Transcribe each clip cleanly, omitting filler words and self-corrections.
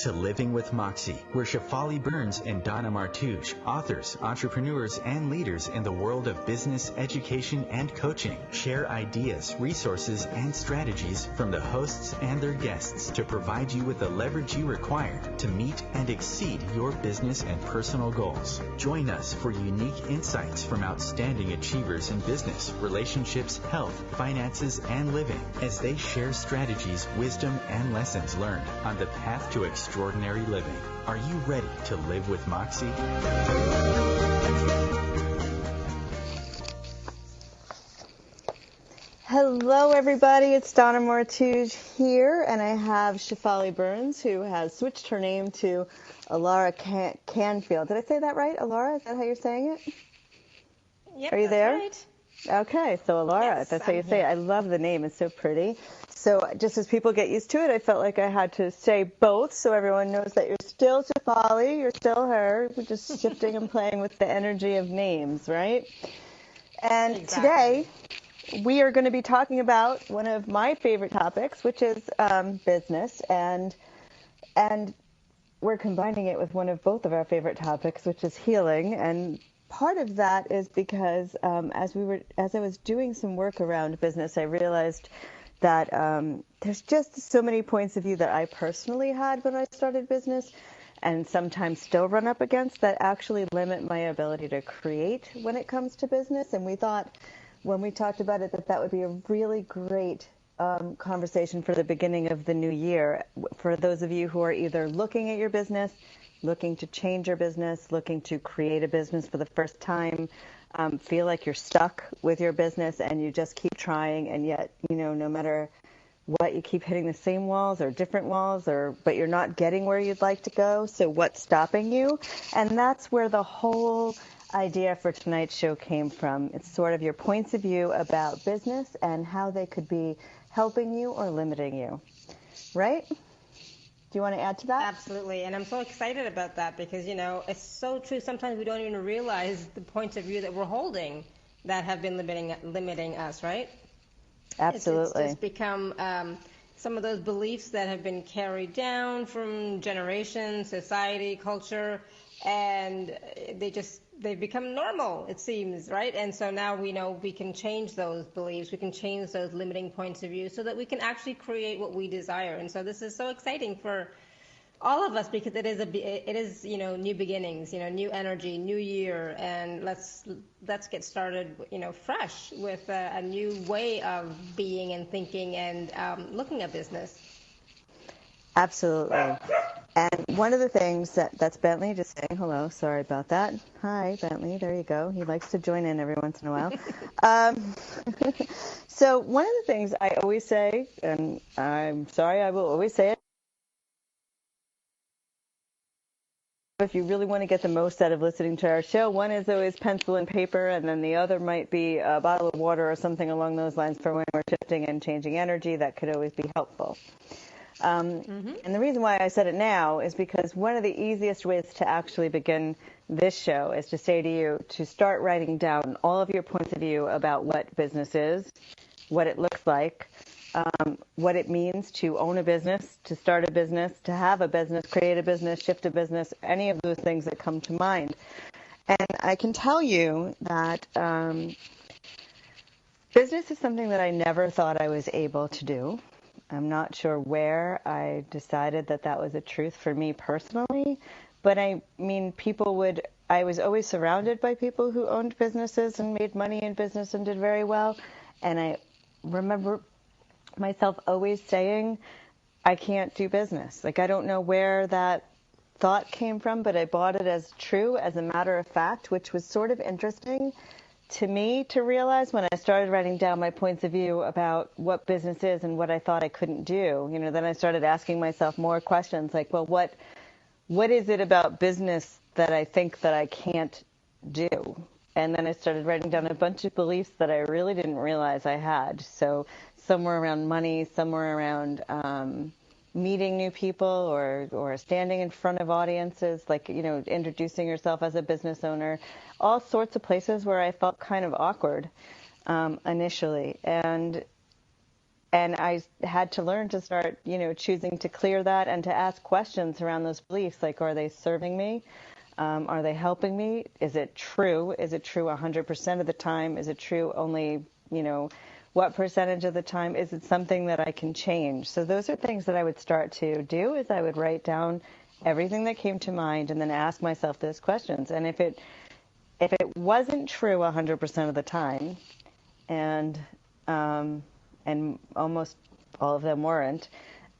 to Living with Moxie, where Shefali Burns and Donna Martouche, authors, entrepreneurs, and leaders in the world of business, education, and coaching, share ideas, resources, and strategies from the hosts and their guests to provide you with the leverage you require to meet and exceed your business and personal goals. Join us for unique insights from outstanding achievers in business, relationships, health, finances, and living as they share strategies, wisdom, and lessons learned on the path to extraordinary living. Are you ready to live with Moxie? Hello, everybody. It's Donna Martouche here, and I have Shefali Burns, who has switched her name to Alara Canfield. Did I say that right, Alara? Is that how you're saying it? Yep, Are you there? Right. Okay, so Alara, Yes, that's how you I'm say it. here. I love the name. It's so pretty. So just as people get used to it, I felt like I had to say both so everyone knows that you're still Shefali, you're still her. We're just shifting and playing with the energy of names, right? And Exactly. today, we are going to be talking about one of my favorite topics, which is business, and we're combining it with one of both of our favorite topics, which is healing. And part of that is because as I was doing some work around business, I realized that there's just so many points of view that I personally had when I started business, and sometimes still run up against, that actually limit my ability to create when it comes to business. And we thought, when we talked about it, that would be a really great conversation for the beginning of the new year. For those of you who are either looking at your business, looking to change your business, looking to create a business for the first time, feel like you're stuck with your business and you just keep trying, and yet, no matter what, you keep hitting the same walls or different walls, but you're not getting where you'd like to go. So what's stopping you? And that's where the whole idea for tonight's show came from. It's sort of your points of view about business and how they could be helping you or limiting you. Right? Do you want to add to that? Absolutely. And I'm so excited about that because, it's so true. Sometimes we don't even realize the points of view that we're holding that have been limiting us, right? Absolutely. It's just become some of those beliefs that have been carried down from generations, society, culture, and they've become normal, it seems, right? And so now we know we can change those beliefs, we can change those limiting points of view so that we can actually create what we desire. And so this is so exciting for all of us because it is new beginnings, new energy, new year, and let's get started, fresh with a new way of being and thinking and looking at business. Absolutely. And one of the things that's Bentley just saying hello. Sorry about that. Hi, Bentley. There you go. He likes to join in every once in a while. So one of the things I always say, and I'm sorry, I will always say it, if you really want to get the most out of listening to our show, one is always pencil and paper, and then the other might be a bottle of water or something along those lines for when we're shifting and changing energy. That could always be helpful. And the reason why I said it now is because one of the easiest ways to actually begin this show is to say to you to start writing down all of your points of view about what business is, what it looks like, what it means to own a business, to start a business, to have a business, create a business, shift a business, any of those things that come to mind. And I can tell you that business is something that I never thought I was able to do. I'm not sure where I decided that was a truth for me personally, but I was always surrounded by people who owned businesses and made money in business and did very well. And I remember myself always saying, I can't do business. Like, I don't know where that thought came from, but I bought it as true, as a matter of fact, which was sort of interesting to me to realize when I started writing down my points of view about what business is and what I thought I couldn't do. Then I started asking myself more questions like, well, what is it about business that I think that I can't do? And then I started writing down a bunch of beliefs that I really didn't realize I had. So somewhere around money, somewhere around meeting new people or standing in front of audiences, like, introducing yourself as a business owner, all sorts of places where I felt kind of awkward initially. And And I had to learn to start, choosing to clear that and to ask questions around those beliefs, like, are they serving me? Are they helping me? Is it true? Is it true 100% of the time? Is it true only, what percentage of the time? Is it something that I can change? So those are things that I would start to do, is I would write down everything that came to mind and then ask myself those questions. And if it wasn't true 100% of the time, and almost all of them weren't,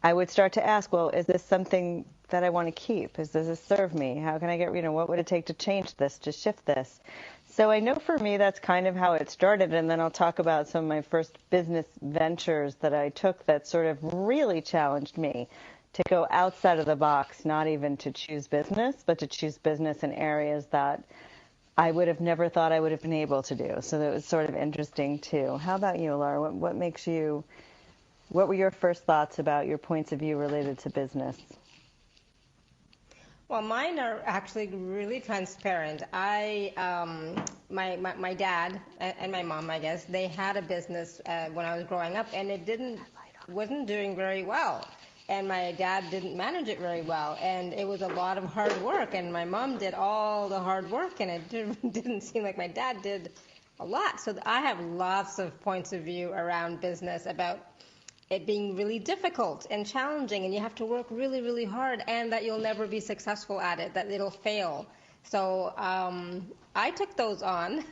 I would start to ask, well, is this something that I want to keep? Does this serve me? How can I get, what would it take to change this, to shift this? So I know for me, that's kind of how it started. And then I'll talk about some of my first business ventures that I took that sort of really challenged me to go outside of the box, not even to choose business, but to choose business in areas that I would have never thought I would have been able to do. So that was sort of interesting too. How about you, Laura? What were your first thoughts about your points of view related to business? Well, mine are actually really transparent. My dad and my mom, I guess, they had a business when I was growing up, and it wasn't doing very well. And my dad didn't manage it very well, and it was a lot of hard work. And my mom did all the hard work, and it didn't seem like my dad did a lot. So I have lots of points of view around business about it being really difficult and challenging, and you have to work really, really hard, and that you'll never be successful at it, that it'll fail. So I took those on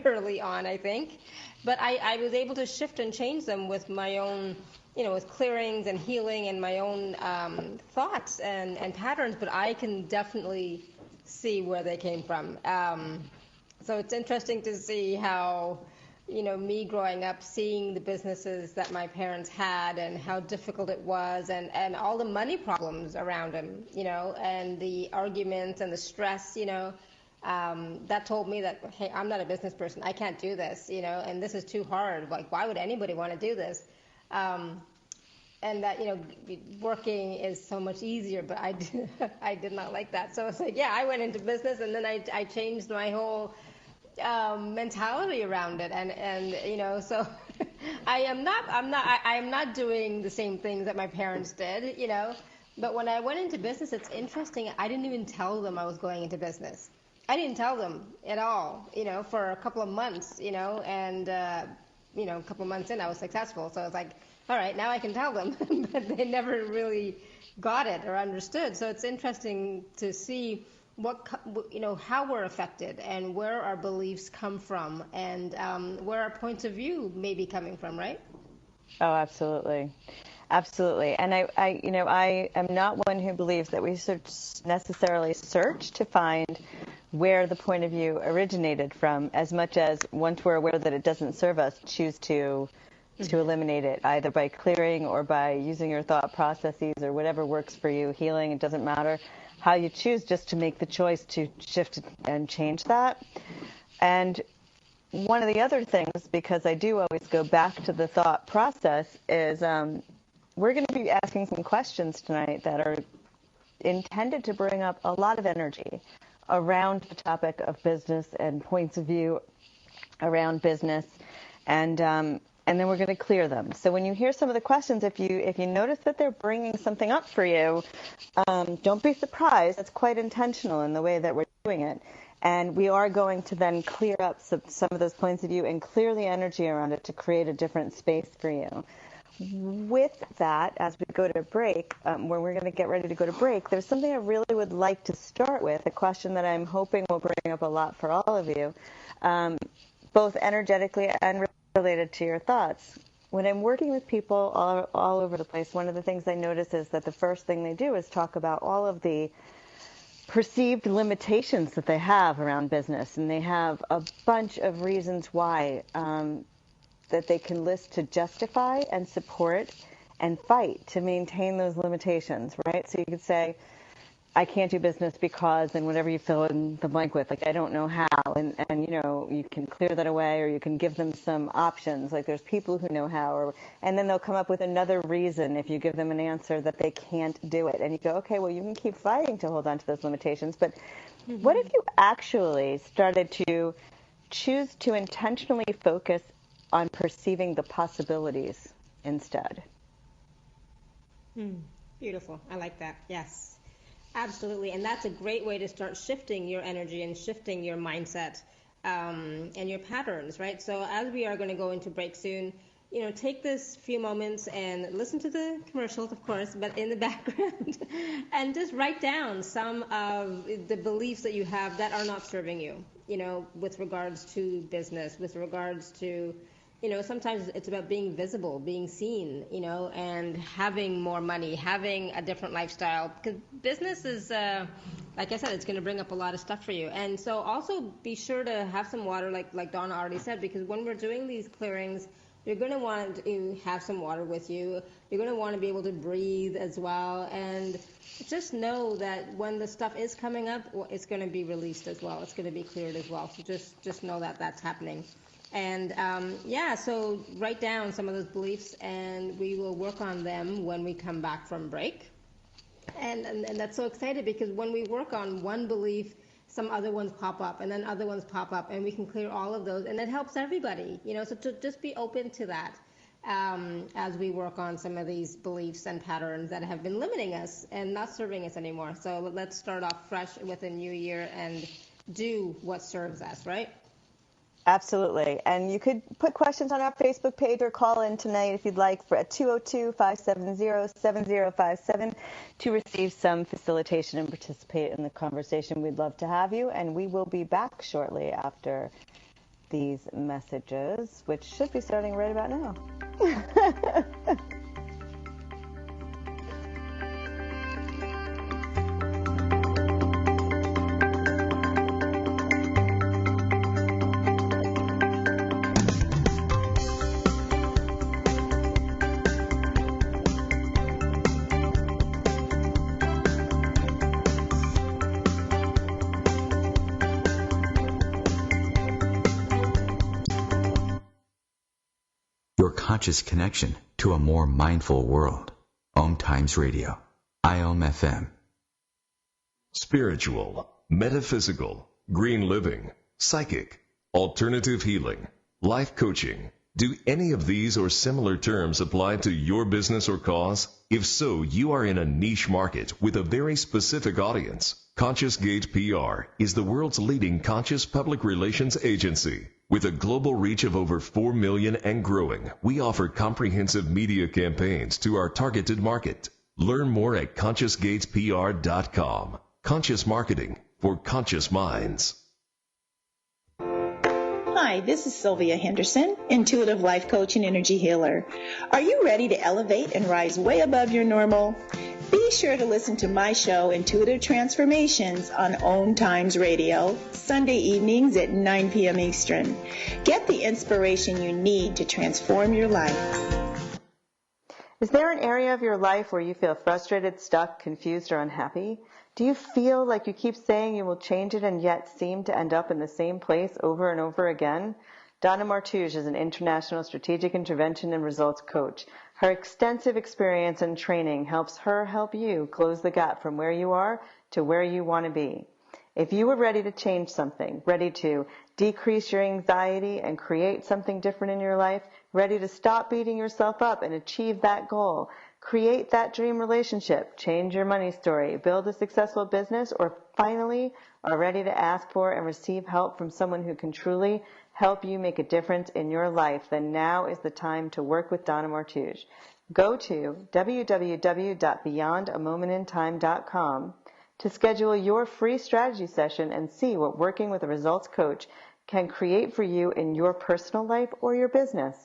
early on, I think, but I was able to shift and change them with my own, with clearings and healing and my own thoughts and patterns, but I can definitely see where they came from. So it's interesting to see how, me growing up, seeing the businesses that my parents had and how difficult it was, and all the money problems around them, and the arguments and the stress, that told me that, hey, I'm not a business person. I can't do this, and this is too hard. Like, why would anybody want to do this? And that, working is so much easier, but I did not like that. So it's like, yeah, I went into business, and then I changed my whole mentality around it, and so I am not doing the same things that my parents did, but when I went into business, it's interesting, I didn't even tell them I was going into business. I didn't tell them at all, for a couple of months, and a couple of months in, I was successful, so I was like, all right, now I can tell them. But they never really got it or understood. So it's interesting to see how we're affected and where our beliefs come from, and where our points of view may be coming from, right? Oh, absolutely. Absolutely. And I am not one who believes that we should necessarily search to find where the point of view originated from, as much as once we're aware that it doesn't serve us, choose to eliminate it, either by clearing or by using your thought processes or whatever works for you, healing, it doesn't matter how you choose, just to make the choice to shift and change that. And one of the other things, because I do always go back to the thought process, is we're going to be asking some questions tonight that are intended to bring up a lot of energy around the topic of business and points of view around business, and then we're going to clear them. So when you hear some of the questions, if you notice that they're bringing something up for you, don't be surprised. It's quite intentional in the way that we're doing it. And we are going to then clear up some of those points of view and clear the energy around it to create a different space for you. With that, as we go to break, where we're going to get ready to go to break, there's something I really would like to start with, a question that I'm hoping will bring up a lot for all of you, both energetically and related to your thoughts. When I'm working with people all over the place, one of the things I notice is that the first thing they do is talk about all of the perceived limitations that they have around business, and they have a bunch of reasons why that they can list to justify and support and fight to maintain those limitations, right? So you could say, I can't do business because, and whatever you fill in the blank with, like, I don't know how, and you can clear that away, or you can give them some options, like there's people who know how, and then they'll come up with another reason if you give them an answer that they can't do it, and you go, okay, well, you can keep fighting to hold on to those limitations, but what if you actually started to choose to intentionally focus on perceiving the possibilities instead. Beautiful. I like that. Yes, absolutely. And that's a great way to start shifting your energy and shifting your mindset and your patterns, right? So as we are going to go into break soon, take this few moments and listen to the commercials, of course, but in the background, and just write down some of the beliefs that you have that are not serving you, with regards to business, with regards to, sometimes it's about being visible, being seen, and having more money, having a different lifestyle, because business is, like I said, it's going to bring up a lot of stuff for you. And so also be sure to have some water, like Donna already said, because when we're doing these clearings, you're going to want to have some water with you. You're going to want to be able to breathe as well. And just know that when the stuff is coming up, it's going to be released as well. It's going to be cleared as well. So just know that that's happening. And so write down some of those beliefs, and we will work on them when we come back from break. And that's so exciting, because when we work on one belief, some other ones pop up, and then other ones pop up, and we can clear all of those, and it helps everybody, so to just be open to that as we work on some of these beliefs and patterns that have been limiting us and not serving us anymore. So let's start off fresh with a new year and do what serves us, right? Absolutely. And you could put questions on our Facebook page or call in tonight if you'd like at 202-570-7057 to receive some facilitation and participate in the conversation. We'd love to have you, and we will be back shortly after these messages, which should be starting right about now. Conscious connection to a more mindful world. OMTimes Radio. IOM FM. Spiritual, metaphysical, green living, psychic, alternative healing, life coaching. Do any of these or similar terms apply to your business or cause? If so, you are in a niche market with a very specific audience. Conscious Gate PR is the world's leading conscious public relations agency. With a global reach of over 4 million and growing, we offer comprehensive media campaigns to our targeted market. Learn more at ConsciousGatesPR.com. Conscious marketing for conscious minds. Hi, this is Sylvia Henderson, intuitive life coach and energy healer. Are you ready to elevate and rise way above your normal? Be sure to listen to my show, Intuitive Transformations, on OMTimes Radio, Sunday evenings at 9 p.m. Eastern. Get the inspiration you need to transform your life. Is there an area of your life where you feel frustrated, stuck, confused, or unhappy? Do you feel like you keep saying you will change it and yet seem to end up in the same place over and over again? Donna Martouche is an international strategic intervention and results coach. Her extensive experience and training helps her help you close the gap from where you are to where you want to be. If you are ready to change something, ready to decrease your anxiety and create something different in your life, ready to stop beating yourself up and achieve that goal, create that dream relationship, change your money story, build a successful business, or finally are ready to ask for and receive help from someone who can truly help you make a difference in your life, then now is the time to work with Donna Martouche. Go to www.beyondamomentintime.com to schedule your free strategy session and see what working with a results coach can create for you in your personal life or your business.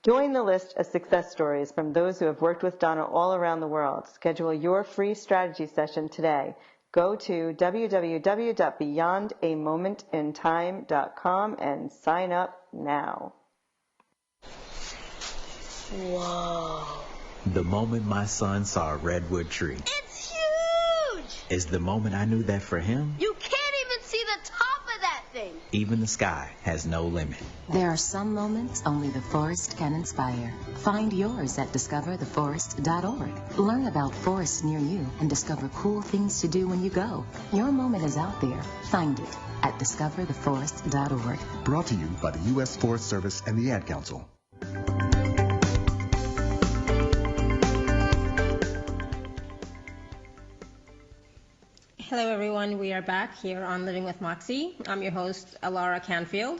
Join the list of success stories from those who have worked with Donna all around the world. Schedule your free strategy session today. Go to www.beyondamomentintime.com and sign up now. Whoa. The moment my son saw a redwood tree. It's huge! Is the moment I knew that for him, You can't even see the top of that thing. even the sky has no limit. There are some moments only the forest can inspire. Find yours at discovertheforest.org. Learn about forests near you and discover cool things to do when you go. Your moment is out there. Find it at discovertheforest.org. Brought to you by the U.S. Forest Service and the Ad Council. Hello, everyone. We are back here on Living with Moxie. I'm your host, Alara Canfield,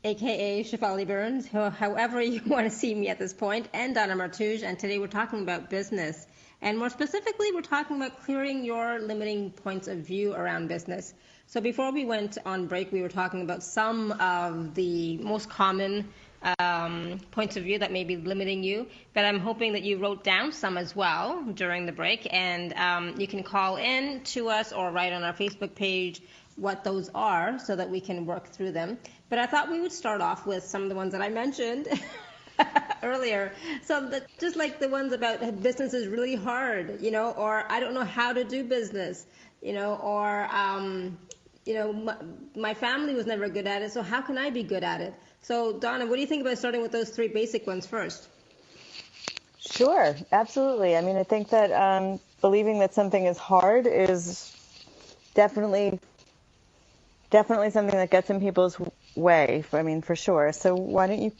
aka Shefali Burns, however you want to see me at this point, and Donna Martouche. And today we're talking about business. And more specifically, we're talking about clearing your limiting points of view around business. So before we went on break, we were talking about some of the most common points of view that may be limiting you, but I'm hoping that you wrote down some as well during the break, and you can call in to us or write on our Facebook page what those are so that we can work through them. But I thought we would start off with some of the ones that I mentioned earlier. So just like the ones about business is really hard, or I don't know how to do business, or my family was never good at it, so how can I be good at it? So, Donna, what do you think about starting with those three basic ones first? Sure, absolutely. I mean, I think that believing that something is hard is definitely something that gets in people's way. I mean, for sure. So why don't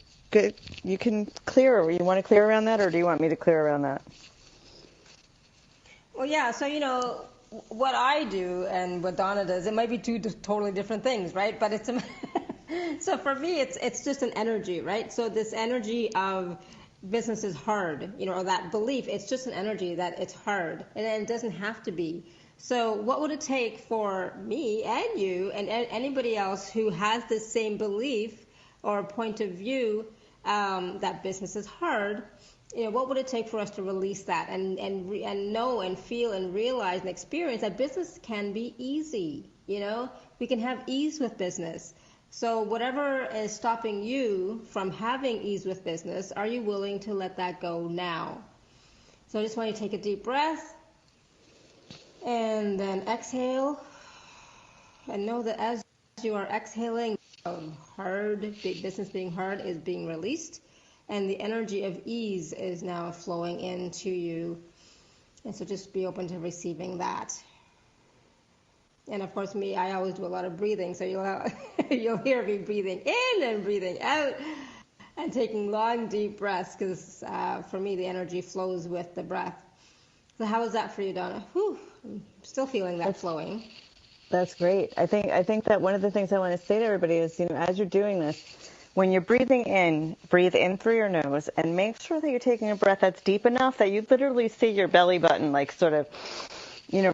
you can clear, you want to clear around that, or do you want me to clear around that? Well, yeah, so, what I do and what Donna does, it might be two totally different things, right? But it's so for me, it's just an energy, right? So this energy of business is hard, or that belief, it's just an energy that it's hard, and it doesn't have to be. So what would it take for me and you and anybody else who has this same belief or point of view that business is hard? What would it take for us to release that and know and feel and realize and experience that business can be easy? We can have ease with business. So whatever is stopping you from having ease with business, are you willing to let that go now? So I just want you to take a deep breath and then exhale, and know that as you are exhaling, hard, big business being hard is being released, and the energy of ease is now flowing into you. And so just be open to receiving that. And of course, I always do a lot of breathing, so you'll hear me breathing in and breathing out and taking long, deep breaths, because for me, the energy flows with the breath. So how is that for you, Donna? Whew, I'm still feeling that flowing. That's great. I think that one of the things I want to say to everybody is, as you're doing this, when you're breathing in, breathe in through your nose and make sure that you're taking a breath that's deep enough that you literally see your belly button like sort of,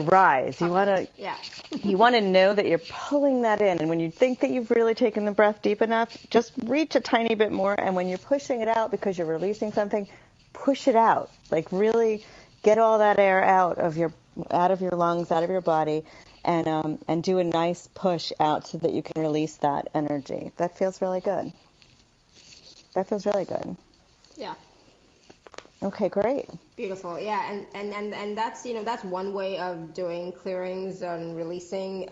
rise. You want to know that you're pulling that in. And when you think that you've really taken the breath deep enough, just reach a tiny bit more. And when you're pushing it out because you're releasing something, push it out. Like really get all that air out of your lungs, out of your body, and do a nice push out so that you can release that energy. That feels really good. Yeah. Okay, great. Beautiful. Yeah, and that's one way of doing clearings and releasing,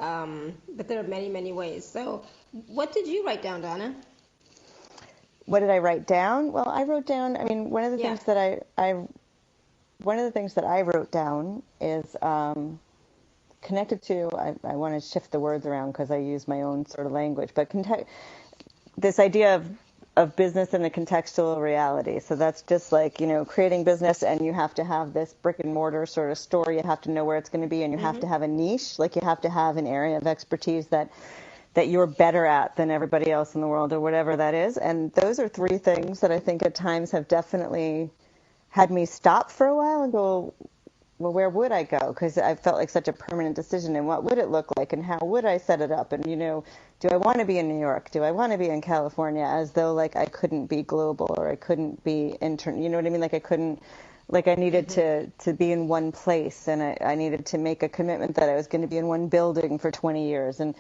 but there are many, many ways. So what did you write down, Donna? What did I write down? Well, I wrote down, one of the things that I wrote down is connected to, I want to shift the words around because I use my own sort of language, but this idea of business in a contextual reality. So that's just like, creating business, and you have to have this brick and mortar sort of store. You have to know where it's going to be, and you have to have a niche. Like you have to have an area of expertise that you're better at than everybody else in the world, or whatever that is. And those are three things that I think at times have definitely had me stop for a while and go, well, where would I go? Because I felt like such a permanent decision, and what would it look like, and how would I set it up? And, do I want to be in New York? Do I want to be in California? As though like I couldn't be global, or I couldn't be you know what I mean? Like I couldn't, like I needed to be in one place, and I needed to make a commitment that I was going to be in one building for 20 years. And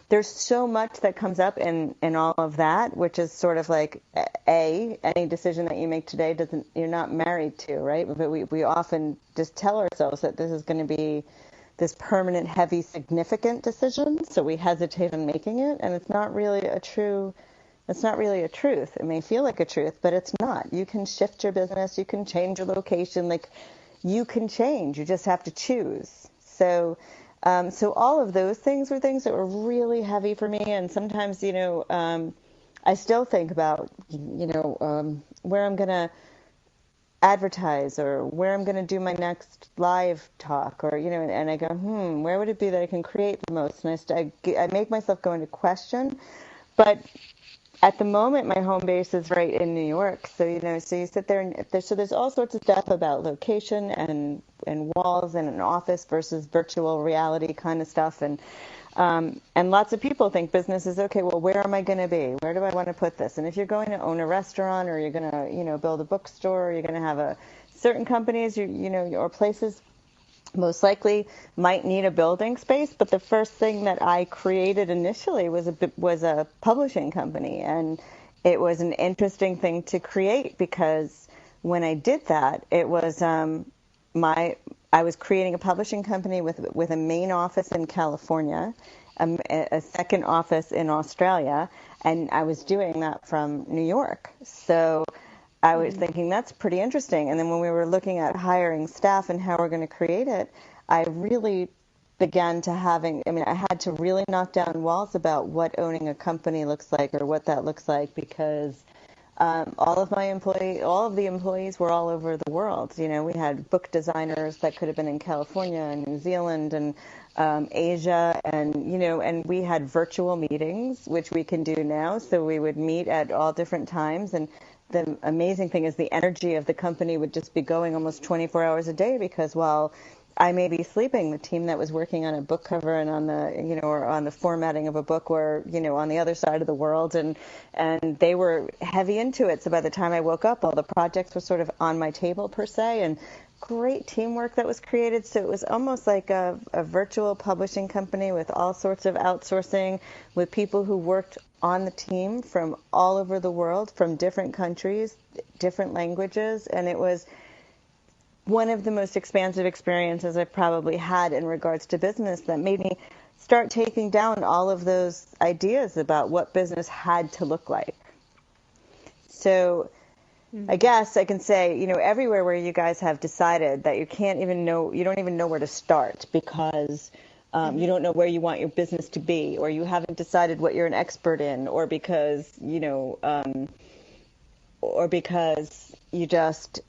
there's so much that comes up in all of that, which is sort of like any decision that you make today you're not married to, right? But we often just tell ourselves that this is going to be this permanent, heavy, significant decision, so we hesitate on making it, and it's not really a truth. It may feel like a truth, but it's not. You can shift your business, you can change your location, like you can change. You just have to choose. So all of those things were things that were really heavy for me, and sometimes, I still think about, where I'm gonna. advertise, or where I'm going to do my next live talk, or, and I go, where would it be that I can create the most? And I make myself go into question. But at the moment, my home base is right in New York. So, so you sit there and there's all sorts of stuff about location and walls and an office versus virtual reality kind of stuff. And lots of people think business is, okay, well, where am I going to be? Where do I want to put this? And if you're going to own a restaurant, or you're going to, build a bookstore, or you're going to have certain companies, or places most likely might need a building space. But the first thing that I created initially was a publishing company. And it was an interesting thing to create, because when I did that, it was, I was creating a publishing company with a main office in California, a second office in Australia, and I was doing that from New York. So I was thinking, that's pretty interesting. And then when we were looking at hiring staff and how we're going to create it, I really began to I had to really knock down walls about what owning a company looks like, or what that looks like, because all of the employees were all over the world. We had book designers that could have been in California and New Zealand and Asia, and we had virtual meetings, which we can do now. So we would meet at all different times. And the amazing thing is the energy of the company would just be going almost 24 hours a day, because while I may be sleeping, the team that was working on a book cover and on the, or on the formatting of a book were, on the other side of the world, and they were heavy into it. So by the time I woke up, all the projects were sort of on my table per se, and great teamwork that was created. So it was almost like a virtual publishing company with all sorts of outsourcing, with people who worked on the team from all over the world, from different countries, different languages, and it was one of the most expansive experiences I've probably had in regards to business, that made me start taking down all of those ideas about what business had to look like. So I guess I can say, everywhere where you guys have decided that you don't even know where to start, because you don't know where you want your business to be, or you haven't decided what you're an expert in, or because, or because you just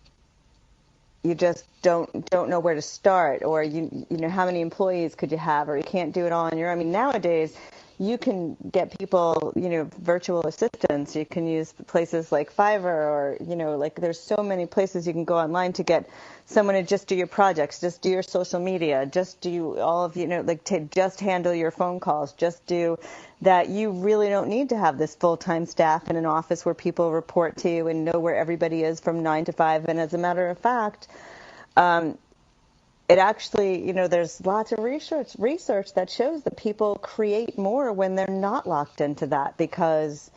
don't know where to start, or how many employees could you have, or you can't do it all on your own. I mean, nowadays you can get people, virtual assistants. You can use places like Fiverr, or like there's so many places you can go online to get someone to just do your projects, just do your social media, just do all of just handle your phone calls, just do that. You really don't need to have this full-time staff in an office where people report to you and know where everybody is from 9 to 5. And as a matter of fact, it actually, there's lots of research that shows that people create more when they're not locked into that, because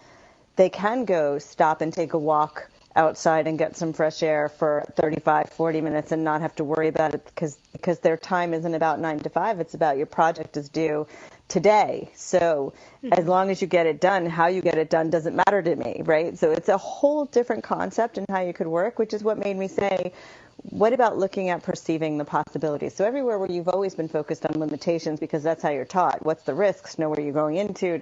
they can go stop and take a walk outside and get some fresh air for 35, 40 minutes and not have to worry about it, because their time isn't about 9 to 5. It's about your project is due today. So as long as you get it done, how you get it done doesn't matter to me, right? So it's a whole different concept in how you could work, which is what made me say, what about looking at perceiving the possibilities? So everywhere where you've always been focused on limitations, because that's how you're taught. What's the risks? Know where you're going into.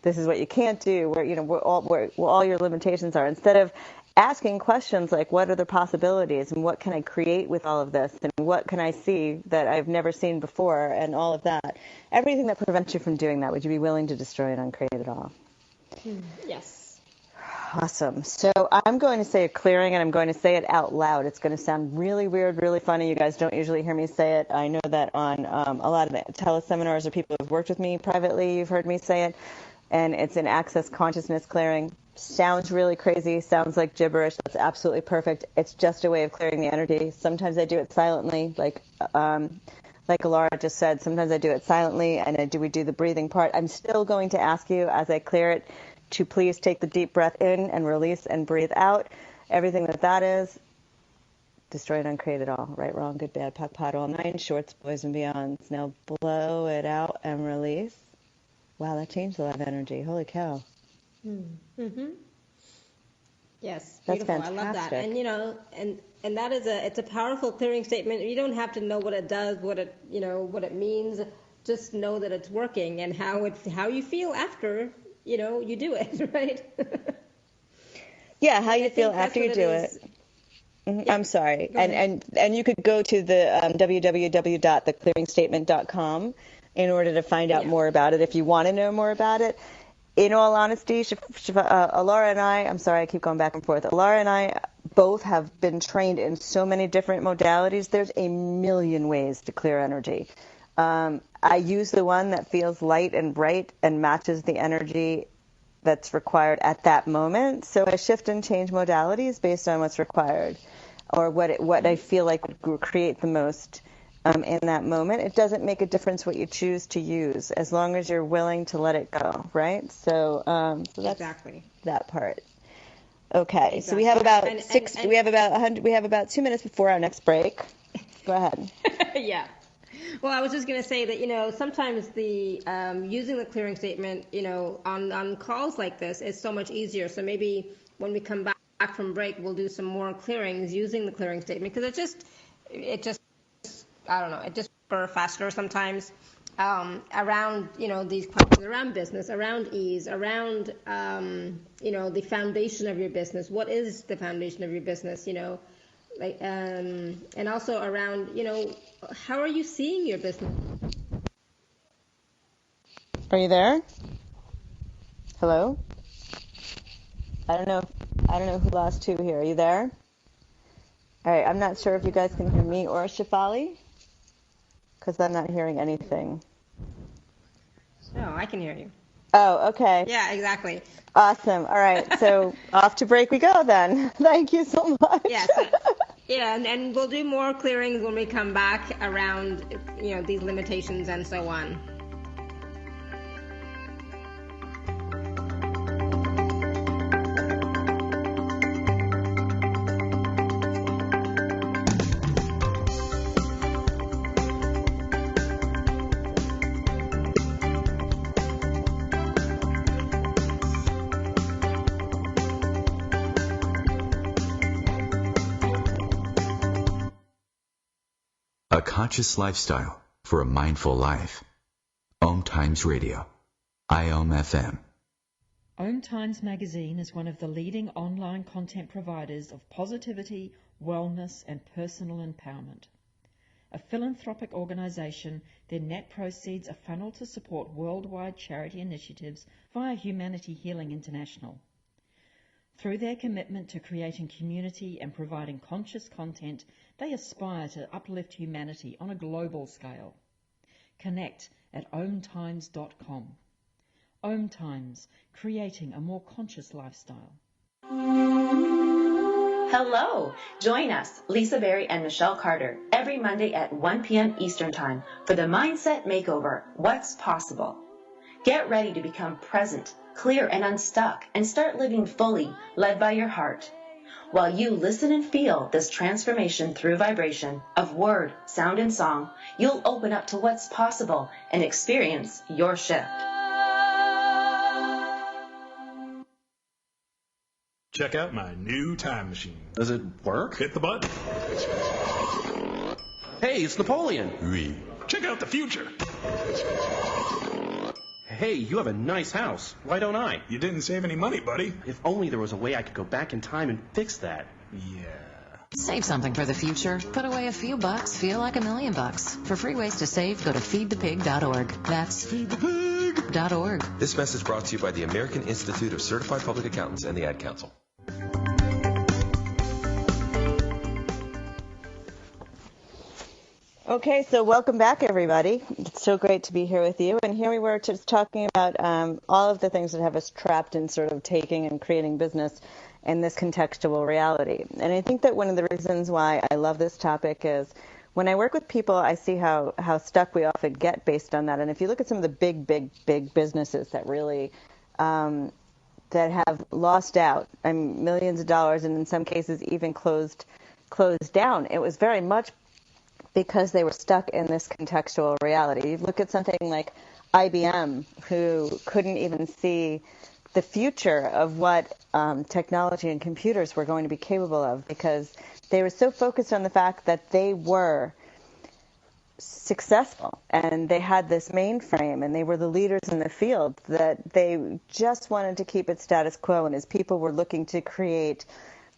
This is what you can't do. Where all your limitations are. Instead of asking questions like, what are the possibilities, and what can I create with all of this, and what can I see that I've never seen before, and all of that. Everything that prevents you from doing that, would you be willing to destroy and uncreate it all? Yes. Awesome. So I'm going to say a clearing, and I'm going to say it out loud. It's going to sound really weird, really funny. You guys don't usually hear me say it. I know that on a lot of the teleseminars or people who've worked with me privately, you've heard me say it. And it's an access consciousness clearing. Sounds really crazy. Sounds like gibberish. That's absolutely perfect. It's just a way of clearing the energy. Sometimes I do it silently, like Laura just said. Sometimes I do it silently, and we do the breathing part. I'm still going to ask you as I clear it to please take the deep breath in and release and breathe out. Everything that is, destroy and uncreate it all. Right, wrong, good, bad, POC, POD, all 9, shorts, boys, and beyonds. Now blow it out and release. Wow, that changed a lot of energy. Holy cow. Mm-hmm. Yes, that's beautiful. fantastic. I love that. And and that is it's a powerful clearing statement. You don't have to know what it does, what it means. Just know that it's working, and how you feel after you do it, right? Yeah, how you feel after you do it. I'm sorry. And you could go to the www.theclearingstatement.com in order to find out more about it if you want to know more about it. In all honesty, Laura and I'm sorry, I keep going back and forth. Laura and I both have been trained in so many different modalities. There's a million ways to clear energy. I use the one that feels light and bright and matches the energy that's required at that moment. So I shift and change modalities based on what's required or what I feel like would create the most in that moment. It doesn't make a difference what you choose to use as long as you're willing to let it go, right? So that's exactly that part. Okay, exactly. So we have about we have about 100. We have about 2 minutes before our next break. Go ahead. Yeah. Well, I was just going to say that, sometimes the using the clearing statement, on calls like this is so much easier. So maybe when we come back from break, we'll do some more clearings using the clearing statement because it just, I don't know, it just faster sometimes around, these questions around business, around ease, around, the foundation of your business. What is the foundation of your business, and also around, how are you seeing your business? Are you there? Hello? I don't know who lost who here. Are you there? All right, I'm not sure if you guys can hear me or Shefali, because I'm not hearing anything. No, I can hear you. Oh, okay. Yeah, exactly. Awesome. All right, so off to break we go then. Thank you so much. Yeah, and we'll do more clearings when we come back around, these limitations and so on. A conscious lifestyle for a mindful life. OMTimes Radio. IOM FM. OMTimes magazine is one of the leading online content providers of positivity, wellness, and personal empowerment. A philanthropic organisation, their net proceeds are funneled to support worldwide charity initiatives via Humanity Healing International. Through their commitment to creating community and providing conscious content, they aspire to uplift humanity on a global scale. Connect at omtimes.com. OMTimes, creating a more conscious lifestyle. Hello! Join us, Lisa Berry and Michelle Carter, every Monday at 1 p.m. Eastern Time for the Mindset Makeover, What's Possible. Get ready to become present, clear, and unstuck, and start living fully, led by your heart. While you listen and feel this transformation through vibration of word, sound, and song, you'll open up to what's possible and experience your shift. Check out my new time machine. Does it work? Hit the button. Hey, it's Napoleon. Oui. Check out the future. Hey, you have a nice house. Why don't I? You didn't save any money, buddy. If only there was a way I could go back in time and fix that. Yeah. Save something for the future. Put away a few bucks, feel like $1 million. For free ways to save, go to feedthepig.org. That's feedthepig.org. This message brought to you by the American Institute of Certified Public Accountants and the Ad Council. Okay, so welcome back, everybody. It's so great to be here with you. And here we were just talking about all of the things that have us trapped in sort of taking and creating business in this contextual reality. And I think that one of the reasons why I love this topic is when I work with people, I see how stuck we often get based on that. And if you look at some of the big businesses that really that have lost out, millions of dollars, and in some cases even closed down, it was very much because they were stuck in this contextual reality. You look at something like IBM, who couldn't even see the future of what technology and computers were going to be capable of because they were so focused on the fact that they were successful and they had this mainframe and they were the leaders in the field that they just wanted to keep it status quo. And as people were looking to create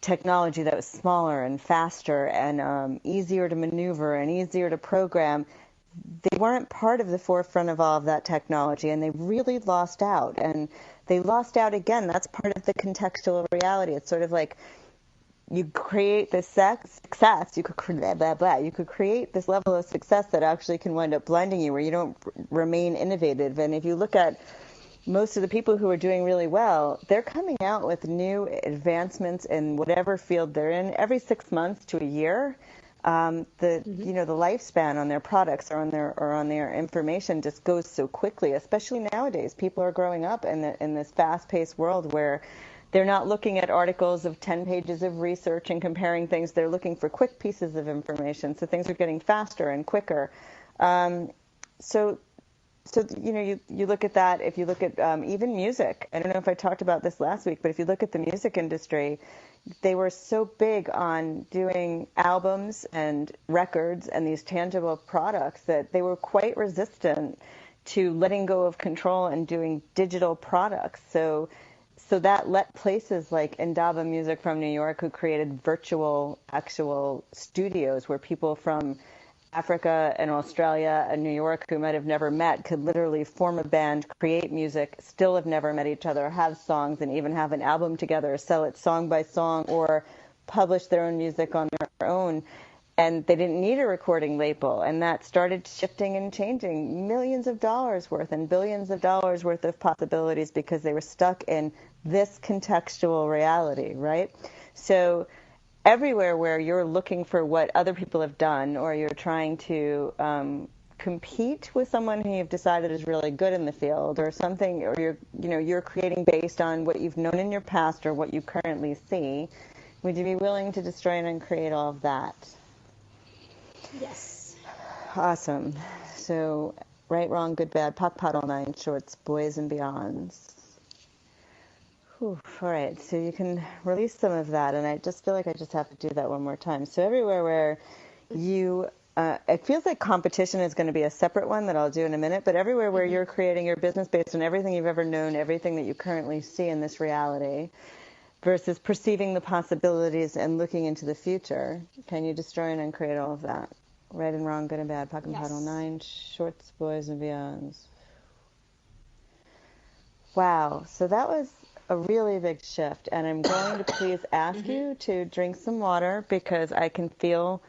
technology that was smaller and faster and easier to maneuver and easier to program, they weren't part of the forefront of all of that technology, and they really lost out. And they lost out again. That's part of the contextual reality. It's sort of like you create this success, you could you could create this level of success that actually can wind up blinding you, where you don't remain innovative. And if you look at most of the people who are doing really well, they're coming out with new advancements in whatever field they're in every 6 months to a year. The lifespan on their products or on their information just goes so quickly, especially nowadays. People are growing up in this fast-paced world where they're not looking at articles of 10 pages of research and comparing things. They're looking for quick pieces of information. So things are getting faster and quicker. So you look at that. If you look at even music, I don't know if I talked about this last week, but if you look at the music industry, they were so big on doing albums and records and these tangible products that they were quite resistant to letting go of control and doing digital products. So that let places like Indaba Music from New York, who created virtual, actual studios where people from Africa and Australia and New York who might have never met could literally form a band, create music, still have never met each other, have songs, and even have an album together, sell it song by song, or publish their own music on their own. And they didn't need a recording label. And that started shifting and changing millions of dollars worth and billions of dollars worth of possibilities because they were stuck in this contextual reality, right? So everywhere where you're looking for what other people have done, or you're trying to compete with someone who you've decided is really good in the field, or something, or you're creating based on what you've known in your past or what you currently see, would you be willing to destroy and uncreate all of that? Yes. Awesome. So right, wrong, good, bad, POC, POD, all nine shorts, boys and beyonds. Whew. All right, so you can release some of that, and I just feel like I just have to do that one more time. So everywhere where you, it feels like competition is going to be a separate one that I'll do in a minute, but everywhere where you're creating your business based on everything you've ever known, everything that you currently see in this reality, versus perceiving the possibilities and looking into the future, can you destroy and uncreate all of that? Right and wrong, good and bad, POC and POD, all nine shorts, boys and beyonds. Wow, so that was a really big shift, and I'm going to please ask you to drink some water, because I can feel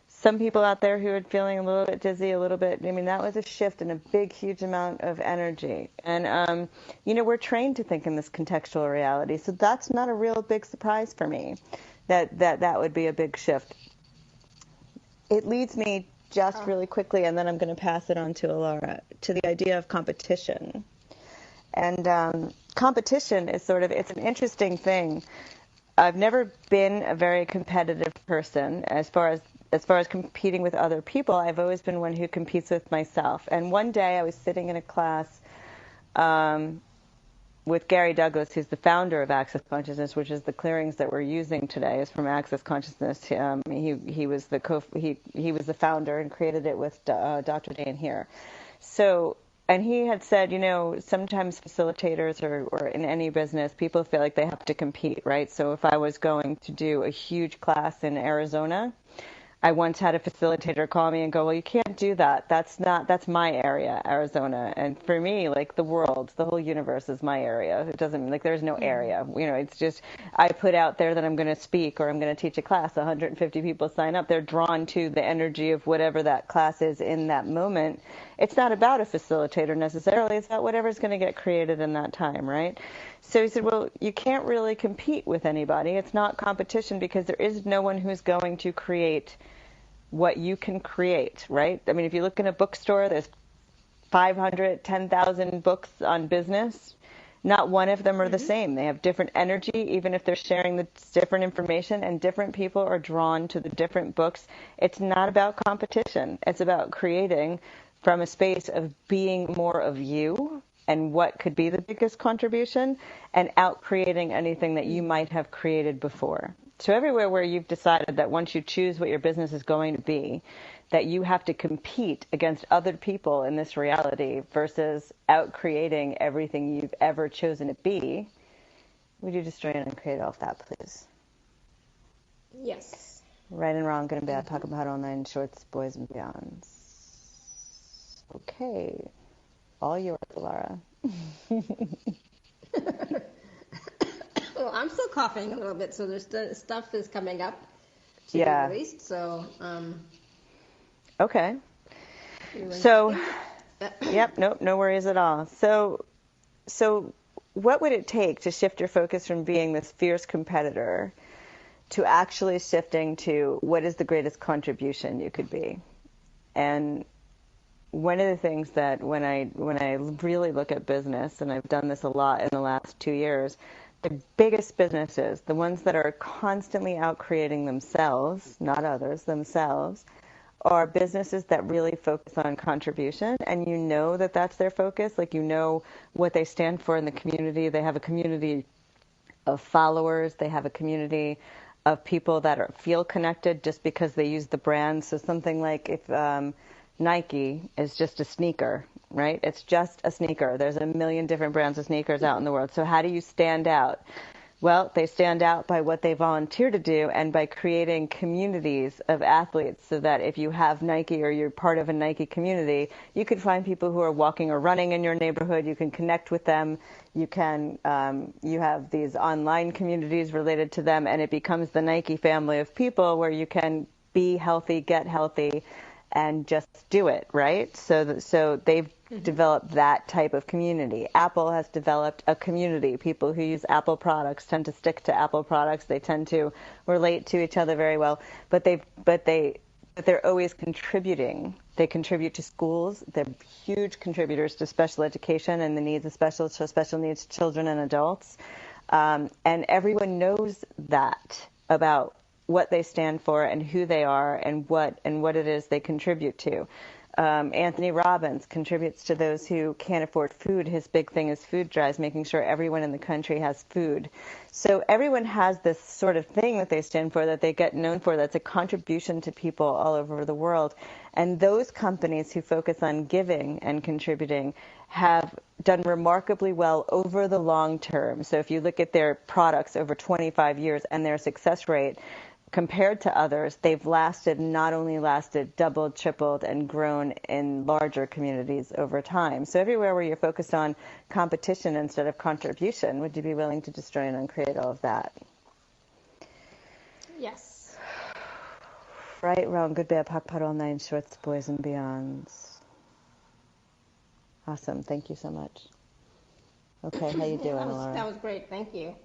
some people out there who are feeling a little bit dizzy, a little bit. I mean, that was a shift and a big, huge amount of energy. And, we're trained to think in this contextual reality, so that's not a real big surprise for me, that would be a big shift. It leads me just really quickly, and then I'm going to pass it on to Alara, to the idea of competition. And competition is it's an interesting thing. I've never been a very competitive person as far as competing with other people. I've always been one who competes with myself. And one day I was sitting in a class with Gary Douglas, who's the founder of Access Consciousness, which is the clearings that we're using today, is from Access Consciousness. He was the founder and created it with Dr. Dan here. And he had said, sometimes facilitators or in any business, people feel like they have to compete, right? So if I was going to do a huge class in Arizona, I once had a facilitator call me and go, well, you can't do that. That's my area, Arizona. And for me, like the world, the whole universe is my area. It doesn't, there's no area. It's just, I put out there that I'm going to speak or I'm going to teach a class. 150 people sign up. They're drawn to the energy of whatever that class is in that moment. It's not about a facilitator necessarily. It's about whatever's going to get created in that time, right? So he said, well, you can't really compete with anybody. It's not competition because there is no one who's going to create what you can create, right? I mean, if you look in a bookstore, there's 500, 10,000 books on business. Not one of them are the same. They have different energy, even if they're sharing the different information, and different people are drawn to the different books. It's not about competition. It's about creating from a space of being more of you and what could be the biggest contribution, and out creating anything that you might have created before. So everywhere where you've decided that once you choose what your business is going to be, that you have to compete against other people in this reality versus out creating everything you've ever chosen to be, would you destroy and create all of that, please? Yes. Right and wrong, good and bad. Talk about all nine shorts, boys and beyonds. Okay. All yours, Laura. Well, I'm still coughing a little bit, so there's stuff is coming up to be released. So, okay. So, yep, nope, no worries at all. So what would it take to shift your focus from being this fierce competitor to actually shifting to what is the greatest contribution you could be? And one of the things that when I really look at business, and I've done this a lot in the last 2 years, the biggest businesses, the ones that are constantly out creating themselves, not others, themselves, are businesses that really focus on contribution, and you know that that's their focus. Like, you know what they stand for in the community. They have a community of followers. They have a community of people that feel connected just because they use the brand. So something like if Nike is just a sneaker, right? It's just a sneaker. There's a million different brands of sneakers out in the world. So how do you stand out? Well, they stand out by what they volunteer to do and by creating communities of athletes, so that if you have Nike or you're part of a Nike community, you can find people who are walking or running in your neighborhood. You can connect with them. You can you have these online communities related to them, and it becomes the Nike family of people where you can be healthy, get healthy, and just do it, right? So they've developed that type of community. Apple has developed a community. People who use Apple products tend to stick to Apple products. They tend to relate to each other very well. But they're always contributing. They contribute to schools. They're huge contributors to special education and the needs of special needs children and adults. And everyone knows that about what they stand for and who they are and what it is they contribute to. Anthony Robbins contributes to those who can't afford food. His big thing is food drives, making sure everyone in the country has food. So everyone has this sort of thing that they stand for, that they get known for, that's a contribution to people all over the world. And those companies who focus on giving and contributing have done remarkably well over the long term. So if you look at their products over 25 years and their success rate, compared to others, they've not only lasted, doubled, tripled, and grown in larger communities over time. So everywhere where you're focused on competition instead of contribution, would you be willing to destroy and uncreate all of that? Yes. Right, wrong, good, bad, POC, POD, all nine shorts, boys and beyonds. Awesome. Thank you so much. Okay, how you doing, Laura? That was great. Thank you.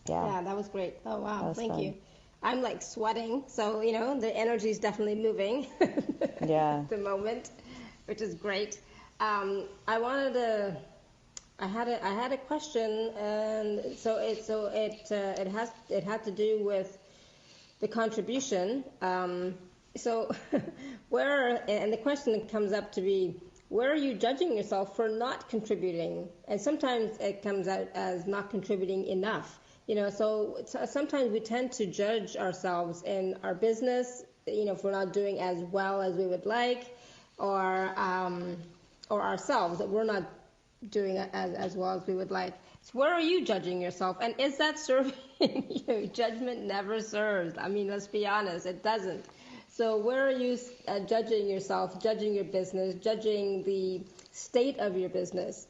Yeah, that was great. Oh, wow. Thank fun. you. I'm like sweating, so the energy is definitely moving. Yeah. At the moment, which is great. I had a question, and so it had to do with the contribution. So and the question comes up to be, where are you judging yourself for not contributing? And sometimes it comes out as not contributing enough. So sometimes we tend to judge ourselves in our business, if we're not doing as well as we would like, or ourselves, that we're not doing as well as we would like. So where are you judging yourself? And is that serving you? Judgment never serves. I mean, let's be honest, it doesn't. So where are you judging yourself, judging your business, judging the state of your business?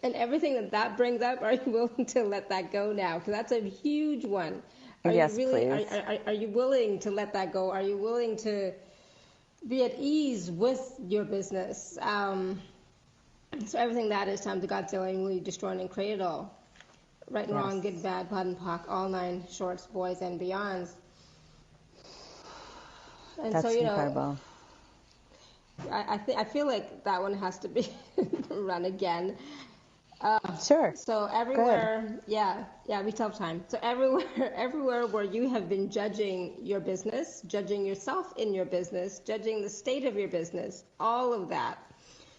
And everything that brings up, are you willing to let that go now? Because that's a huge one. Yes, please. Are you willing to let that go? Are you willing to be at ease with your business? So everything that is time to Godzilla, and will you destroy and create it all? Right and wrong, good, bad, POD and POC, all nine shorts, boys and beyonds. And that's so, incredible. I feel like that one has to be run again. Sure. So everywhere, yeah, we still have time. So everywhere where you have been judging your business, judging yourself in your business, judging the state of your business, all of that.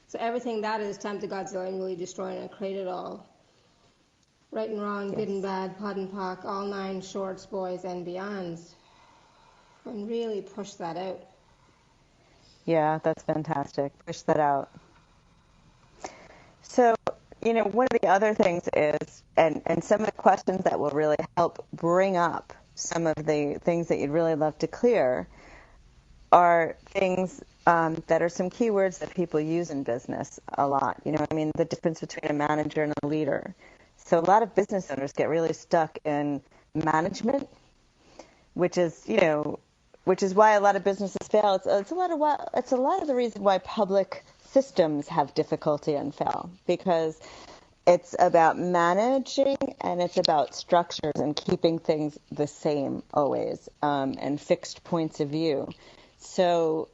So everything that is time to Godzilla and will you destroy and create it all. Right and wrong, good and bad, POD and POC, all nine shorts, boys and beyonds. And really push that out. Yeah, that's fantastic. Push that out. So, one of the other things is, and some of the questions that will really help bring up some of the things that you'd really love to clear are things that are some keywords that people use in business a lot. You know, I mean, the difference between a manager and a leader. So a lot of business owners get really stuck in management, which is why a lot of businesses fail. It's a lot of the reason why public systems have difficulty and fail, because it's about managing and it's about structures and keeping things the same always, and fixed points of view. So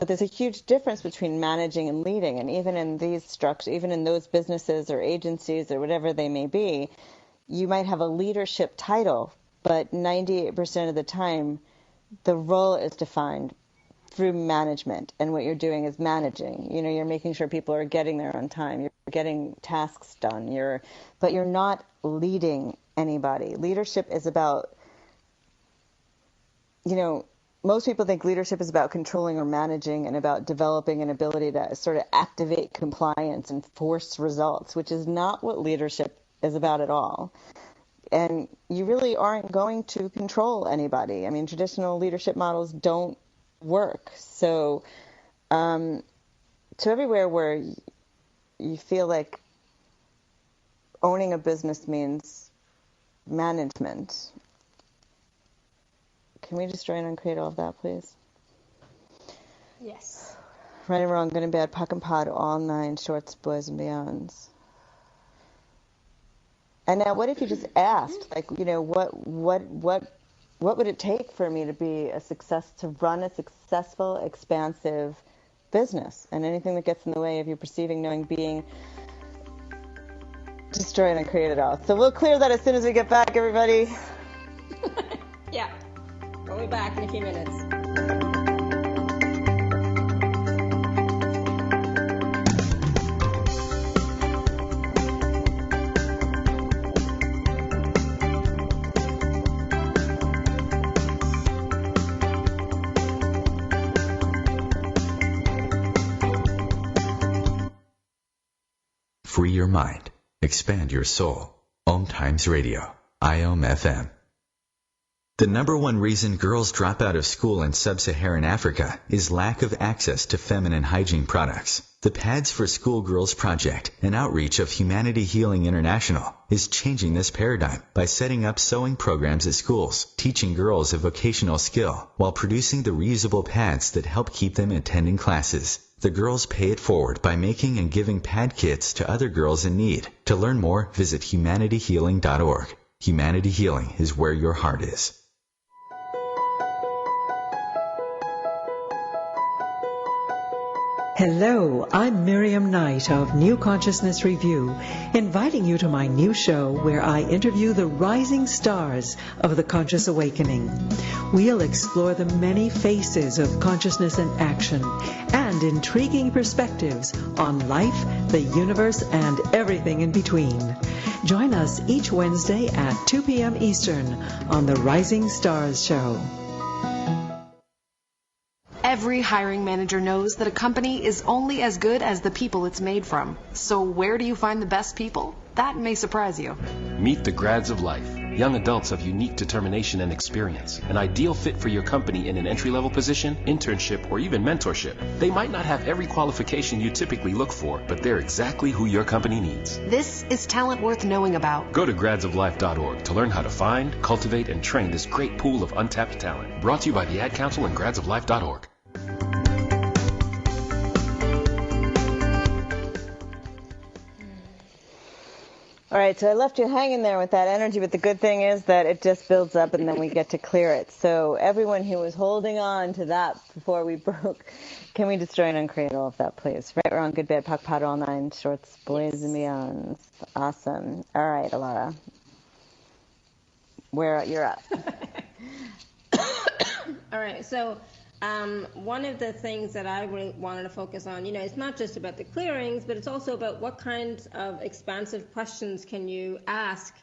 there's a huge difference between managing and leading, and even in these structures, even in those businesses or agencies or whatever they may be, you might have a leadership title, but 98% of the time, the role is defined through management, and what you're doing is managing. You know, you're making sure people are getting there on time, you're getting tasks done, but you're not leading anybody. Leadership is about, most people think leadership is about controlling or managing and about developing an ability to sort of activate compliance and force results, which is not what leadership is about at all. And you really aren't going to control anybody. I mean, traditional leadership models don't work. So everywhere where you feel like owning a business means management, can we destroy and uncreate all of that, please? Yes. Right and wrong, good and bad, puck and pod, all 9 shorts, boys and beyonds. And now, what if you just asked, like, what would it take for me to be to run a successful, expansive business? And anything that gets in the way of you perceiving, knowing, being, destroy and uncreate it all. So we'll clear that as soon as we get back, everybody. Yeah. We'll be back in a few minutes. Free your mind. Expand your soul. OMTimes Radio. IOM FM. The number one reason girls drop out of school in sub-Saharan Africa is lack of access to feminine hygiene products. The Pads for Schoolgirls Project, an outreach of Humanity Healing International, is changing this paradigm by setting up sewing programs at schools, teaching girls a vocational skill, while producing the reusable pads that help keep them attending classes. The girls pay it forward by making and giving pad kits to other girls in need. To learn more, visit humanityhealing.org. Humanity Healing is where your heart is. Hello, I'm Miriam Knight of New Consciousness Review, inviting you to my new show where I interview the rising stars of the conscious awakening. We'll explore the many faces of consciousness in action and intriguing perspectives on life, the universe, and everything in between. Join us each Wednesday at 2 p.m. Eastern on the Rising Stars Show. Every hiring manager knows that a company is only as good as the people it's made from. So where do you find the best people? That may surprise you. Meet the grads of life. Young adults of unique determination and experience. An ideal fit for your company in an entry-level position, internship, or even mentorship. They might not have every qualification you typically look for, but they're exactly who your company needs. This is talent worth knowing about. Go to gradsoflife.org to learn how to find, cultivate, and train this great pool of untapped talent. Brought to you by the Ad Council and gradsoflife.org. All right, so I left you hanging there with that energy, but the good thing is that it just builds up and then we get to clear it. So everyone who was holding on to that before we broke, can we destroy and uncreate all of that, please? Right, wrong, good, bad, puck, pot, all 9 shorts, boys and beyonds. Awesome. All right, Alara. You're up. All right, so one of the things that I really wanted to focus on, it's not just about the clearings, but it's also about what kinds of expansive questions can you ask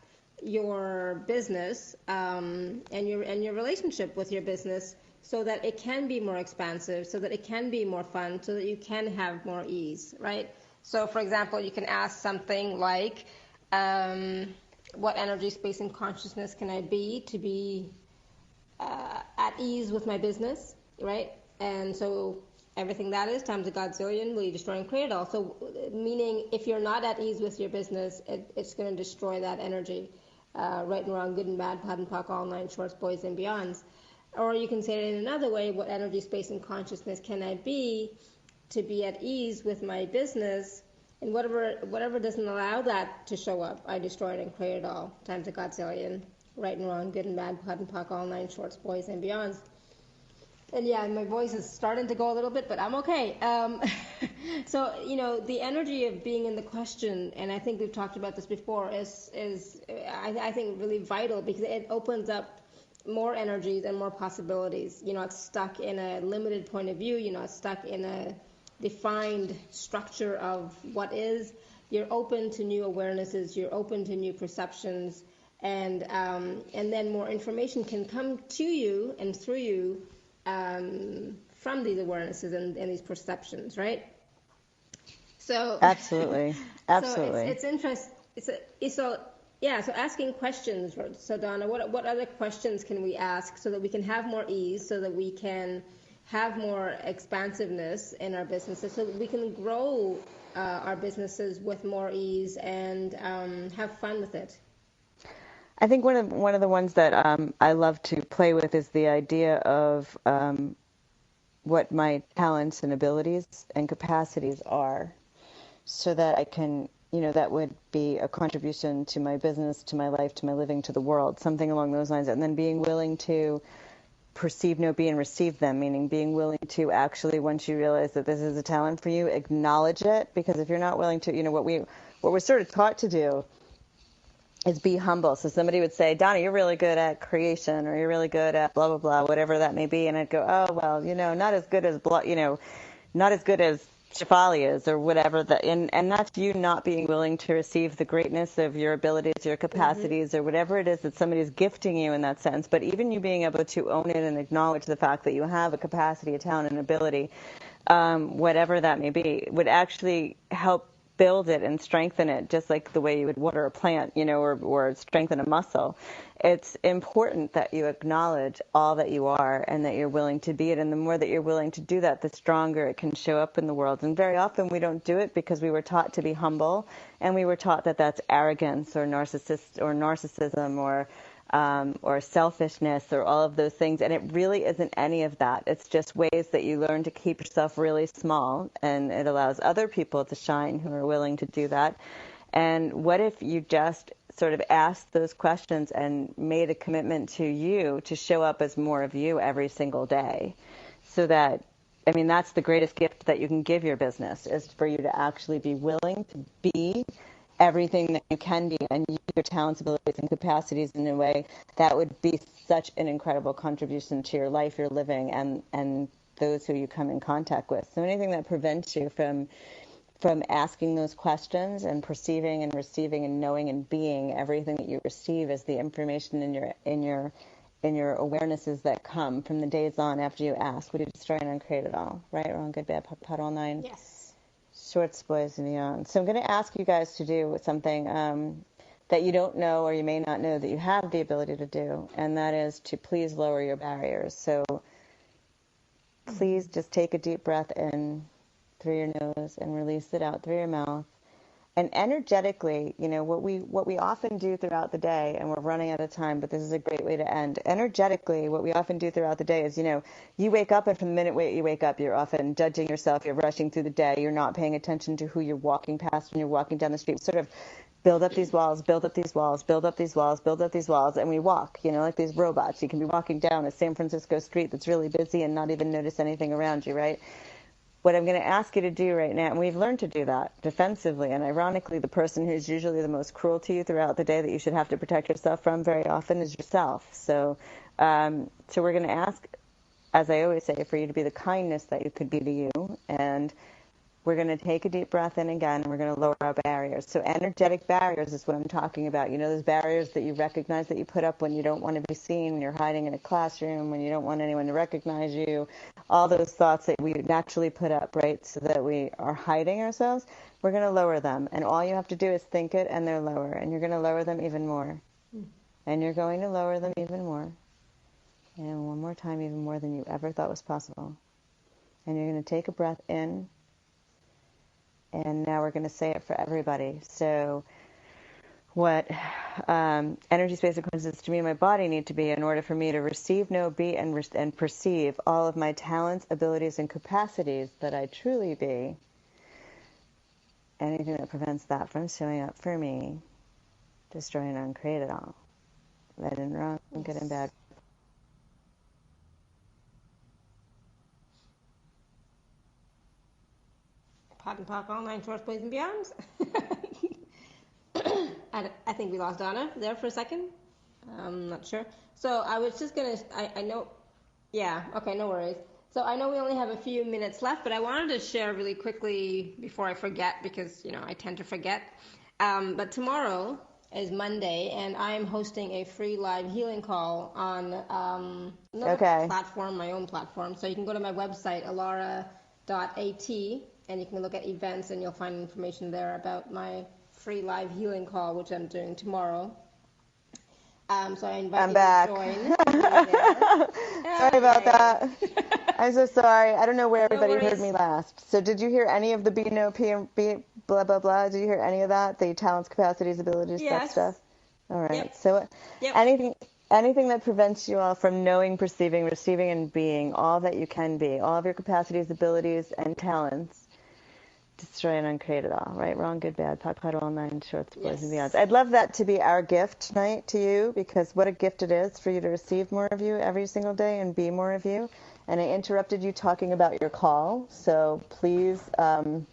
your business and your relationship with your business so that it can be more expansive, so that it can be more fun, so that you can have more ease, right? So, for example, you can ask something like, what energy, space, and consciousness can I be to be at ease with my business, right? And so everything that is times a godzillion, will you destroy and create it all? So meaning if you're not at ease with your business, it's going to destroy that energy. Right and wrong, good and bad, POD and POC, all nine shorts, boys and beyonds. Or you can say it in another way, what energy, space, and consciousness can I be to be at ease with my business? And whatever doesn't allow that to show up, I destroy it and create it all, times a godzillion. Right and wrong, good and bad, POD and POC, all nine shorts, boys and beyonds. And yeah, my voice is starting to go a little bit, but I'm okay. So, the energy of being in the question, and I think we've talked about this before, is I think really vital because it opens up more energies and more possibilities. You're not stuck in a limited point of view. You're not stuck in a defined structure of what is. You're open to new awarenesses. You're open to new perceptions, and then more information can come to you and through you from these awarenesses and these perceptions, right? So Absolutely. So it's interesting. So asking questions. So Donna, what other questions can we ask so that we can have more ease, so that we can have more expansiveness in our businesses, so that we can grow our businesses with more ease and have fun with it? I think one of the ones that I love to play with is the idea of what my talents and abilities and capacities are, so that I can, that would be a contribution to my business, to my life, to my living, to the world, something along those lines. And then being willing to perceive, know, be, and receive them, meaning being willing to actually, once you realize that this is a talent for you, acknowledge it. Because if you're not willing to, what we're sort of taught to do is be humble. So somebody would say, Donna, you're really good at creation, or you're really good at blah, blah, blah, whatever that may be. And I'd go, oh, well, not as good as, not as good as Shefali is, or whatever. And that's you not being willing to receive the greatness of your abilities, your capacities, or whatever it is that somebody's gifting you in that sense. But even you being able to own it and acknowledge the fact that you have a capacity, a talent, an ability, whatever that may be, would actually help build it and strengthen it, just like the way you would water a plant, or strengthen a muscle. It's important that you acknowledge all that you are and that you're willing to be it. And the more that you're willing to do that, the stronger it can show up in the world. And very often we don't do it because we were taught to be humble, and we were taught that that's arrogance or narcissism or selfishness or all of those things. And it really isn't any of that. It's just ways that you learn to keep yourself really small, and it allows other people to shine who are willing to do that. And what if you just sort of asked those questions and made a commitment to you to show up as more of you every single day? So that, that's the greatest gift that you can give your business, is for you to actually be willing to be everything that you can be and use your talents, abilities, and capacities in a way that would be such an incredible contribution to your life, your living, and those who you come in contact with. So anything that prevents you from asking those questions and perceiving and receiving and knowing and being everything that you receive as the information in your awarenesses that come from the days on after you ask, would you destroy and uncreate it all? Right, wrong, good, bad, POD, all nine. Yes. Shorts, boys, and beyond. So I'm going to ask you guys to do something that you don't know, or you may not know that you have the ability to do, and that is to please lower your barriers. So please just take a deep breath in through your nose and release it out through your mouth. And energetically, what we often do throughout the day, and we're running out of time, but this is a great way to end. Energetically, what we often do throughout the day is, you wake up, and from the minute you wake up, you're often judging yourself, you're rushing through the day, you're not paying attention to who you're walking past when you're walking down the street. Sort of build up these walls, build up these walls, build up these walls, build up these walls, and we walk, like these robots. You can be walking down a San Francisco street that's really busy and not even notice anything around you, right? What I'm going to ask you to do right now, and we've learned to do that defensively, and ironically, the person who's usually the most cruel to you throughout the day that you should have to protect yourself from very often is yourself. So we're going to ask, as I always say, for you to be the kindness that you could be to you, and we're going to take a deep breath in again, and we're going to lower our barriers. So energetic barriers is what I'm talking about. You know, those barriers that you recognize that you put up when you don't want to be seen, when you're hiding in a classroom, when you don't want anyone to recognize you, all those thoughts that we naturally put up, right, so that we are hiding ourselves, we're going to lower them. And all you have to do is think it, and they're lower. And you're going to lower them even more. And you're going to lower them even more. And one more time, even more than you ever thought was possible. And you're going to take a breath in. And now we're going to say it for everybody. So what energy, space, and consciousness to me and my body need to be in order for me to receive, know, be, and perceive all of my talents, abilities, and capacities that I truly be. Anything that prevents that from showing up for me, destroy and uncreate it all. Right and wrong, good and bad. Pot and Pock, all nine shorts, boys and beyonds. I think we lost Donna there for a second. I'm not sure. So I was just going to, I know, yeah, okay, no worries. So I know we only have a few minutes left, but I wanted to share really quickly before I forget, because, you know, I tend to forget. But tomorrow is Monday, and I'm hosting a free live healing call on another platform, my own platform. So you can go to my website, alara.at, and you can look at events, and you'll find information there about my free live healing call, which I'm doing tomorrow. So I invite you to join. Sorry about that. I'm so sorry. I don't know where everybody heard me last. So did you hear any of the B, no, P, and B, blah, blah, blah? Did you hear any of that? The talents, capacities, abilities, that stuff? All right. Yep. So anything that prevents you all from knowing, perceiving, receiving, and being all that you can be, all of your capacities, abilities, and talents, destroy and uncreate it all, right? Wrong, good, bad, pot, pot, all nine shorts, boys and beyonds. I'd love that to be our gift tonight to you, because what a gift it is for you to receive more of you every single day and be more of you. And I interrupted you talking about your call, so please. I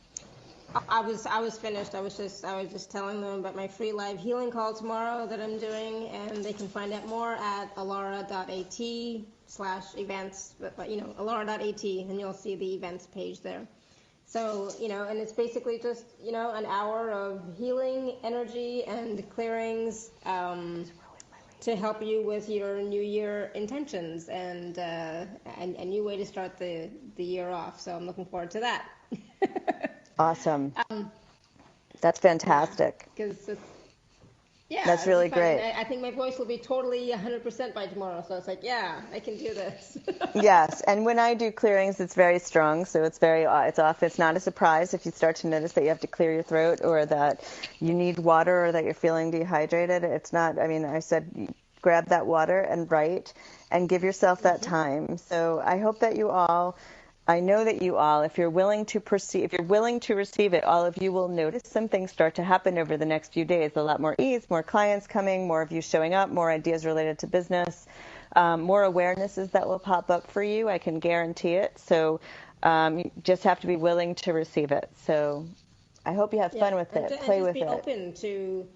was finished. I was just telling them about my free live healing call tomorrow that I'm doing, and they can find out more at alara.at/events. But you know, alara.at, and you'll see the events page there. So, you know, and it's basically just, you know, an hour of healing, energy, and clearings to help you with your New Year intentions and a new way to start the year off. So I'm looking forward to that. Awesome. That's fantastic. Yeah, that's really great. I think my voice will be totally 100% by tomorrow. So it's like, yeah, I can do this. Yes, and when I do clearings, it's very strong. So it's it's not a surprise if you start to notice that you have to clear your throat or that you need water or that you're feeling dehydrated. It's not, I mean, I said grab that water and write and give yourself that time. So I hope that you all, I know that you all, if you're willing to receive it, all of you will notice some things start to happen over the next few days. A lot more ease, more clients coming, more of you showing up, more ideas related to business, more awarenesses that will pop up for you. I can guarantee it. So you just have to be willing to receive it. So I hope you have fun with it. Play with it.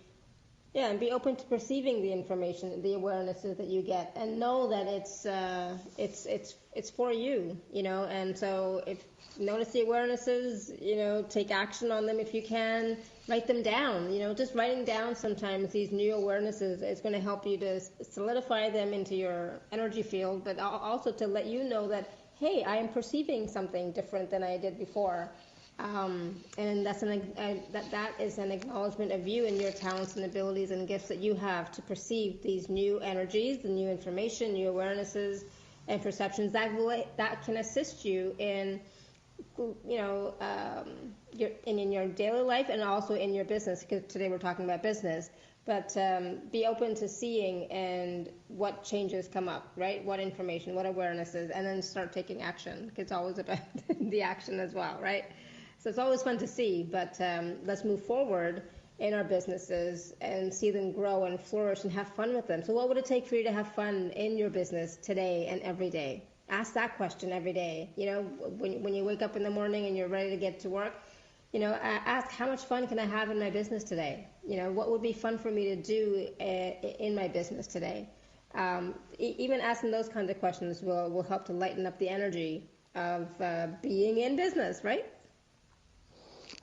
And be open to perceiving the information, the awarenesses that you get, and know that it's for you, you know. And so if you notice the awarenesses, you know, take action on them if you can. Write them down. You know, just writing down sometimes these new awarenesses is going to help you to solidify them into your energy field, but also to let you know that, hey, I am perceiving something different than I did before. And that is an acknowledgement of you and your talents and abilities and gifts that you have to perceive these new energies, the new information, new awarenesses and perceptions that can assist you in, you know, in your daily life and also in your business, because today we're talking about business. But be open to seeing and what changes come up, right? What information, what awarenesses, and then start taking action. It's always about the action as well, right? So it's always fun to see, but let's move forward in our businesses and see them grow and flourish and have fun with them. So what would it take for you to have fun in your business today and every day? Ask that question every day. You know, when you wake up in the morning and you're ready to get to work, you know, ask how much fun can I have in my business today? You know, what would be fun for me to do in my business today? Even asking those kinds of questions will help to lighten up the energy of being in business, right?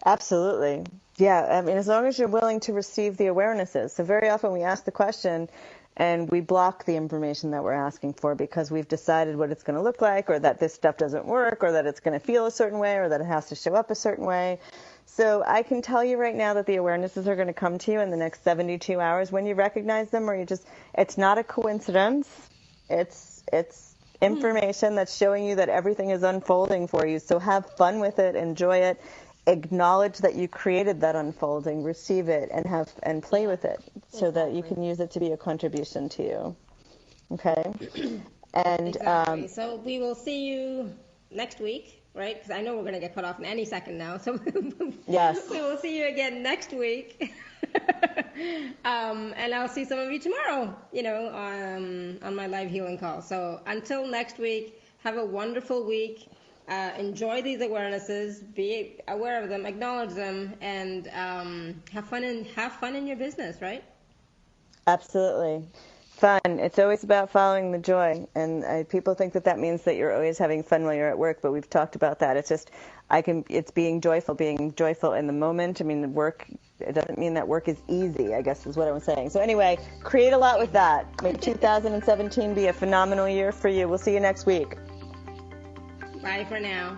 Absolutely. Yeah, I mean, as long as you're willing to receive the awarenesses. So very often we ask the question and we block the information that we're asking for because we've decided what it's going to look like, or that this stuff doesn't work, or that it's going to feel a certain way, or that it has to show up a certain way. So I can tell you right now that the awarenesses are going to come to you in the next 72 hours when you recognize them, or it's not a coincidence. It's information that's showing you that everything is unfolding for you. So have fun with it, enjoy it. Acknowledge that you created that unfolding, receive it, and play with it so that you can use it to be a contribution to you. Okay? And exactly. So we will see you next week, right? Because I know we're going to get cut off in any second now. So yes, we will see you again next week. And I'll see some of you tomorrow, on my live healing call. So until next week, have a wonderful week. Enjoy these awarenesses, be aware of them, acknowledge them, and have fun in your business, right? Absolutely. Fun. It's always about following the joy. And people think that means that you're always having fun while you're at work, but we've talked about that. It's just, it's being joyful in the moment. I mean, it doesn't mean that work is easy, I guess is what I'm saying. So anyway, create a lot with that. Make 2017 be a phenomenal year for you. We'll see you next week. Bye for now.